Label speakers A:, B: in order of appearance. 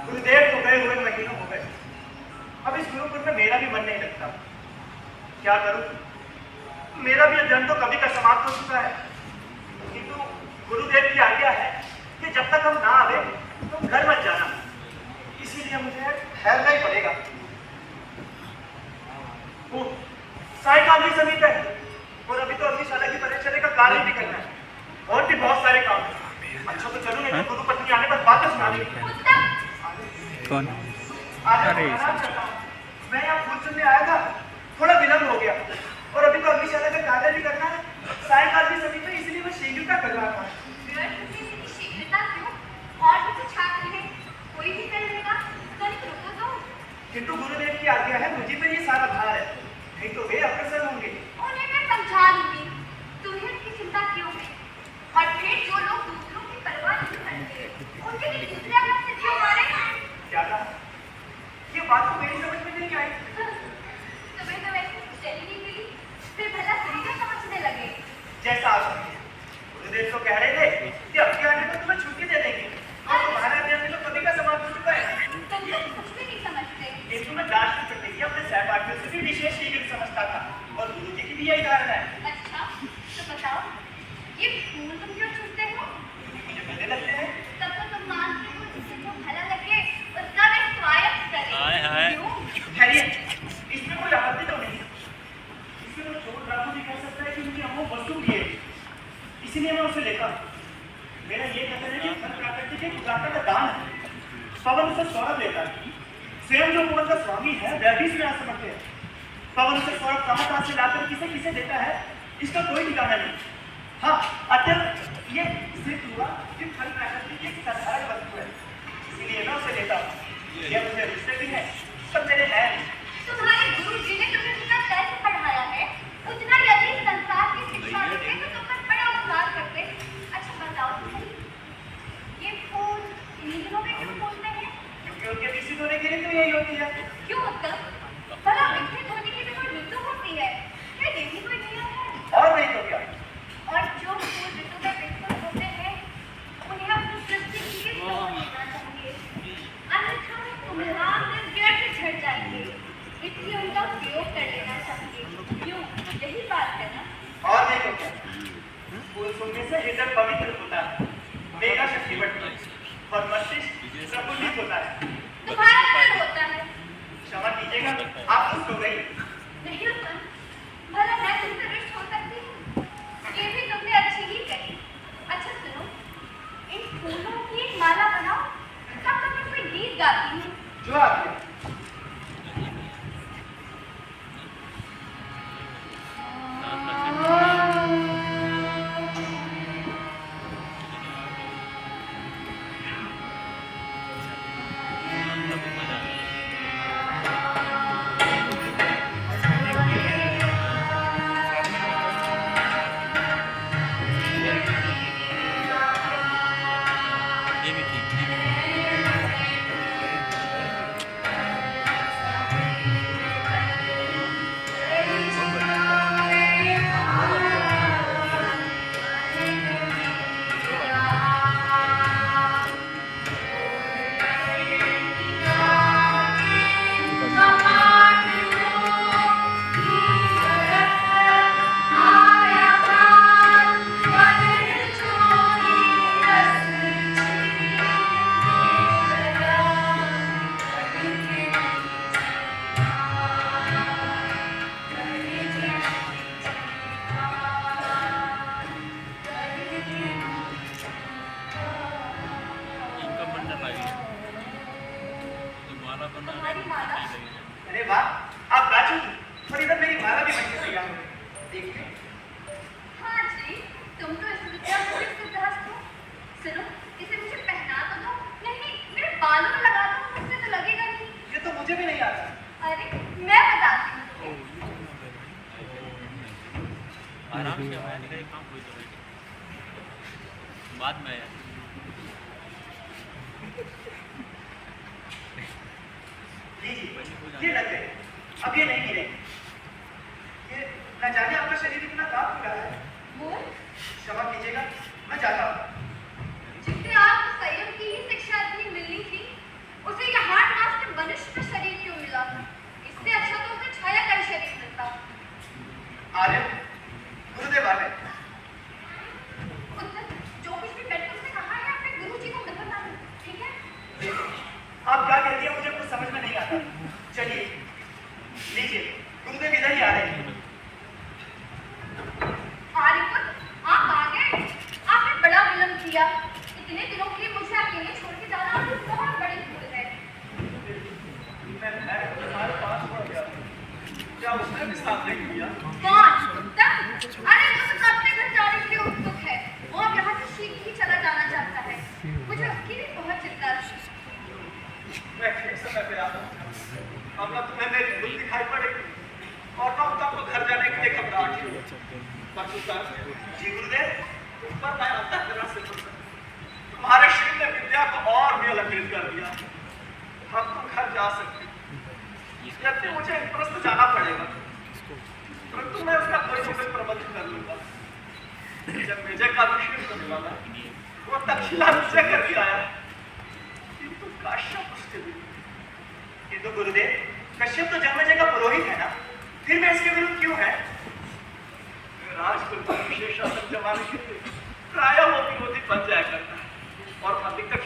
A: गुरुदेव को गए हुए महीनों हो गए। अब इस गुरुकुल में मेरा भी मन नहीं लगता। क्या करूं? मेरा भी अध्ययन तो कभी का समाप्त हो चुका है, किंतु गुरुदेव की आज्ञा है कि जब तक हम ना आवे तो घर मत जाना। इसीलिए मुझे ठहरना ही पड़ेगा। सायकाल भी समीप है और अभी तो अग्निशाला की परीक्षा का कार्य भी करना है और भी बहुत सारे काम हैं। अच्छा तो चलो, नहीं तो गुरु पत्नी आने पर बातें सुना देगी।
B: कौन?
A: अरे मैं यहाँ फूल चुनने आया था, थोड़ा विलंब हो गया और अभी तो अग्निशाला का कार्य भी करना है। सायकाल भी समीप है, इसलिए मैं शीघ्रता कर रहा था।
C: शीघ्रता क्यों? और भी तो छात्र हैं, कोई भी कर लेगा। रुको तो।
A: किंतु गुरुदेव की आज्ञा है, मुझे पर ये सारा भार है, नहीं तो वे अग्रसर होंगे।
C: उन्हें मैं समझा दूंगी, तुम्हें इसकी चिंता क्यों है? और फिर जो लोग दूसरों की परवाह नहीं करते, उनके लिए दूसरे हाथ से क्यों मारे?
A: क्या कहा? ये बात तो मेरी समझ में नहीं आई।
C: तुम्हें तो वैसे चली नहीं मिली, फिर भला तुम क्या समझने लगे?
A: जैसा आप समझे। गुरुदेव तो कह रहे थे कि अब के आने पर तुम्हें छुट्टी दे देंगे और तुम्हारा अध्ययन तो कभी का समाप्त हो चुका है।
C: तुम तो कुछ भी नहीं समझते।
A: किंतु मैं दार्शनिक प्रकृति अपने सहपाठियों से भी विशेष शीघ्र समझता था और गुरु जी की भी यही धारणा है।
C: अच्छा तो बताओ, ये फूल तुम क्यों छूते हो?
A: मुझे भले लगते हैं।
C: तब तो तुम मानते हो जिसे जो भला लगे उसका वे स्वायत्त करे। क्यों?
A: खैरिए, इसमें कोई आपत्ति तो नहीं है। इसमें तो छोड़ राघव भी कह सकता है कि मुझे अमोघ वस्तु की है, इसीलिए मैं उसे लेता हूँ। मेरा ये कहना है कि धन प्राकृतिक एक उदाहरण का दान है। पवन उसे सौरभ लेता है, स्वयं जो पवन का स्वामी है वह भी इसमें असमर्थ है। पवन उसे सौरभ कहाँ से लाकर किसे किसे देता है, इसका कोई ठिकाना नहीं। हाँ, अत्यंत ये सिद्ध हुआ कि धन प्राकृतिक एक साधारण वस्तु है, इसीलिए मैं उसे लेता हूँ। यह मुझे रिश्ते भी है, सब मेरे हैं।
C: तुम्हारे गुरु जी ने तुम्हें जितना कैसे पढ़ाया है, उतना यदि संसार की शिक्षा देते तो तुम पर बड़ा उपकार करते। अच्छा बताओ तो सही, ये फूल इन्हीं दिनों में क्यों फूलते हैं?
A: क्योंकि उनके विकसित होने के लिए तो यही होती है।
C: क्यों मतलब? भला विकसित होने की भी कोई ऋतु होती है क्या? ये भी कोई नियम है?
A: और नहीं तो क्या।
C: और जो फूल ऋतु में विकसित होते हैं उन्हें अपनी सृष्टि के लिए तोड़ देना चाहिए, अन्यथा वे कुम्हार में व्यर्थ झड़ जाएंगे। इसलिए उनका उपयोग कर लेना चाहिए। क्यों? यही बात है ना?
A: और नहीं तो क्या। फूल सुनने से हृदय पवित्र होता है, मेघा शक्ति बढ़ती है और मस्तिष्क प्रफुल्लित होता है।
C: तुम्हारा क्या होता है?
A: क्षमा कीजिएगा, आप खुश हो गई।
C: नहीं उत्तम, भला मैं तुमसे रुष्ट हो सकती हूँ? ये भी तुमने अच्छी ही कही। अच्छा सुनो, इन फूलों की एक माला बनाओ, तब तक मैं कोई गीत गाती हूँ।
A: जो आपने
C: तुम्हारी माला?
A: अरे वाह, आप गा चुकी और इधर मेरी माला भी बन के तैयार हो गई। देखते हैं।
C: हाँ जी, तुम तो इस विद्या में भी सिद्धहस्त हो। सुनो, इसे मुझे पहना तो दो। नहीं, मेरे बालों में लगा दो, मुझसे तो लगेगा नहीं।
A: ये तो मुझे भी नहीं आता।
C: अरे, मैं बताती हूँ तुम्हें।
B: आराम से बैठ गए, काम कोई तो बाद में आया।
A: लीजिए, ये लग गए, अब ये नहीं गिरेंगे। ये न जाने आपका शरीर इतना कांप रहा है।
C: बोल।
A: क्षमा कीजिएगा, मैं जाता हूँ।
C: जिससे आपको संयम की ही शिक्षा इतनी मिलनी थी, उसे
A: आप क्या कहती है मुझे कुछ समझ में नहीं आता। चलिए लीजिए, गुरुदेव इधर ही आ रहे हैं।
C: आर्यपुत्र, आप आ गए। आपने बड़ा विलंब किया। इतने दिनों के लिए मुझे अकेले छोड़ के जाना आपकी बहुत बड़ी भूल है।
A: मैं तुम्हारे पास पड़ गया, क्या उसने भी साथ नहीं किया?
C: कौन? उत्तम? अरे वो तो अपने घर जाने के लिए उत्सुक है। वो अब यहाँ से शीघ्र ही चला जाना चाहता है। मुझे उसकी भी बहुत चिंता थी।
A: मैं ठीक समय पे आता हूँ। अब ना तुम्हें मेरी भूल दिखाई पड़ेगी और ना उत्तम को घर जाने के लिए घबराहट ही होगी। जी गुरुदेव, तुम पर मैं अंतःकरण से खुश हूँ। तुम्हारे श्री ने विद्या को और भी अलंकृत कर दिया। अब तुम घर जा सकते हो। यद्यपि मुझे इंद्रप्रस्थ जाना पड़ेगा, परंतु मैं उसका कोई न कोई प्रबंध कर लूंगा। जब विजय का अभिषेक होने वाला, वो तक्षशिला विजय करके आया, किंतु काश्यप उसके विरुद्ध। किंतु गुरुदेव, कश्यप तो जन्मजय का पुरोहित है ना, फिर मैं इसके विरुद्ध क्यों है? राजकुल पर विशेष शासन जमाने के लिए प्रायः वो विरोधी बन जाया करता है और अधिकतर